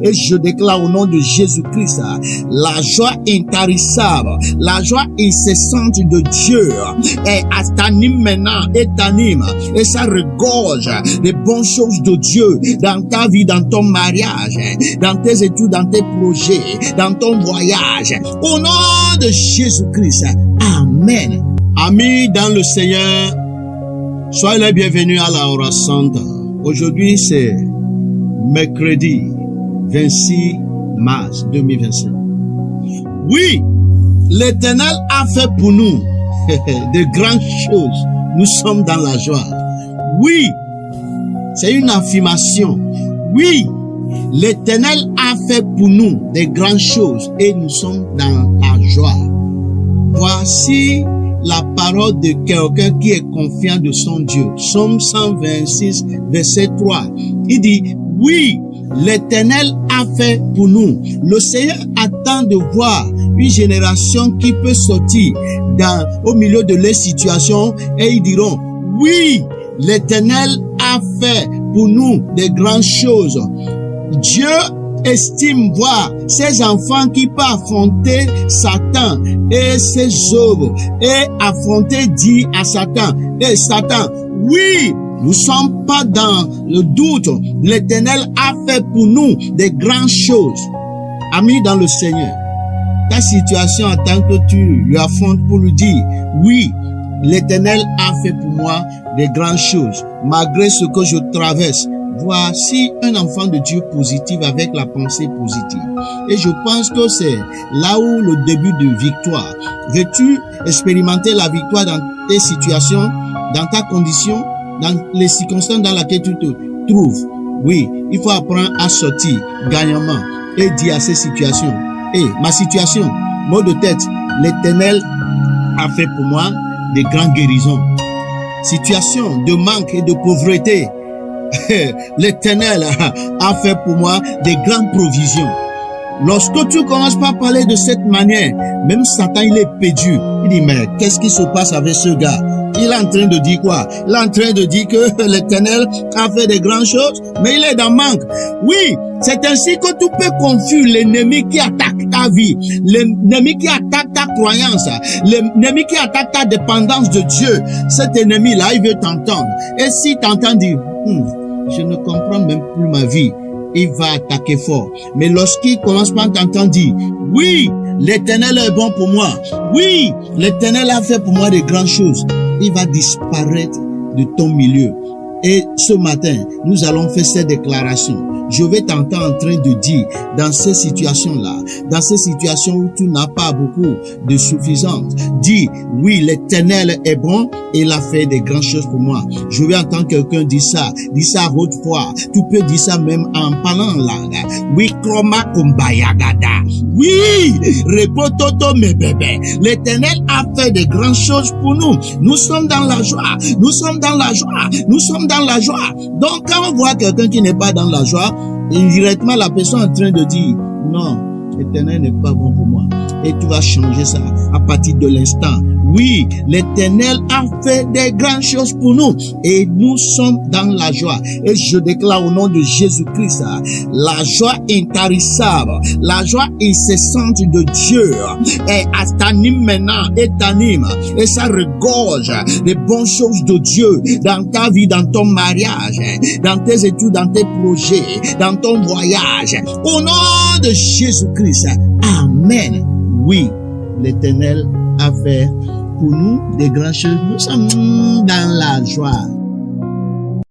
Et je déclare au nom de Jésus-Christ la joie intarissable, la joie incessante de Dieu t'anime maintenant et t'anime et ça regorge les bonnes choses de Dieu dans ta vie, dans ton mariage, dans tes études, dans tes projets, dans ton voyage. Au nom de Jésus-Christ, Amen. Amis dans le Seigneur, soyez les bienvenus à la Hora Santa. Aujourd'hui c'est mercredi 26 mars 2025. Oui, l'Éternel a fait pour nous de grandes choses. Nous sommes dans la joie. Oui, c'est une affirmation. Oui, l'Éternel a fait pour nous de grandes choses et nous sommes dans la joie. Voici la parole de quelqu'un qui est confiant de son Dieu. Psaume 126, verset 3. Il dit, oui, l'Éternel a fait pour nous. Le Seigneur attend de voir une génération qui peut sortir au milieu de leurs situations et ils diront, oui, l'Éternel a fait pour nous de grandes choses. Dieu estime voir ses enfants qui peuvent affronter Satan et ses œuvres et affronter, dire à Satan, et Satan, oui, nous sommes pas dans le doute. L'Éternel a fait pour nous des grandes choses. Amis dans le Seigneur, ta situation attend que tu lui affrontes pour lui dire, oui, l'Éternel a fait pour moi des grandes choses. Malgré ce que je traverse, voici un enfant de Dieu positif avec la pensée positive. Et je pense que c'est là où le début de victoire. Veux-tu expérimenter la victoire dans tes situations, dans ta condition, dans les circonstances dans lesquelles tu te trouves? Oui, il faut apprendre à sortir gagnamment et dire à ces situations, ma situation, mot de tête, l'Éternel a fait pour moi des grandes guérisons. Situation de manque et de pauvreté, l'Éternel a fait pour moi des grandes provisions. Lorsque tu commences par parler de cette manière, même Satan il est perdu. Il dit, mais qu'est-ce qui se passe avec ce gars? Il est en train de dire quoi? Il est en train de dire que l'Éternel a fait des grandes choses, mais il est dans le manque. Oui, c'est ainsi que tu peux confondre l'ennemi qui attaque ta vie, l'ennemi qui attaque ta croyance, l'ennemi qui attaque ta dépendance de Dieu. Cet ennemi-là, il veut t'entendre. Et si t'entends dire, je ne comprends même plus ma vie, il va attaquer fort. Mais lorsqu'il commence par t'entendre dire, oui, l'Éternel est bon pour moi. Oui, l'Éternel a fait pour moi de grandes choses. Il va disparaître de ton milieu. Et ce matin, nous allons faire cette déclaration. Je vais t'entendre en train de dire, dans ces situations-là, dans ces situations où tu n'as pas beaucoup de suffisance, dis, oui, l'Éternel est bon et il a fait des grandes choses pour moi. Je vais entendre quelqu'un dire ça à haute voix. Tu peux dire ça même en parlant en langue. Oui, kroma kumbayagada. Oui, repototo mes bébés. L'Éternel a fait des grandes choses pour nous. Nous sommes dans la joie. Nous sommes dans la joie. Nous sommes dans la joie. Donc, quand on voit quelqu'un qui n'est pas dans la joie, indirectement, la personne est en train de dire, non, l'Éternel n'est pas bon pour moi. Et tu vas changer ça à partir de l'instant. Oui, l'Éternel a fait des grandes choses pour nous et nous sommes dans la joie. Et je déclare au nom de Jésus-Christ, la joie intarissable, la joie incessante de Dieu t'anime maintenant et t'anime et ça regorge les bonnes choses de Dieu dans ta vie, dans ton mariage, dans tes études, dans tes projets, dans ton voyage. Au nom de Jésus-Christ, Amen. Oui, l'Éternel a fait pour nous des grandes choses. Nous sommes dans la joie.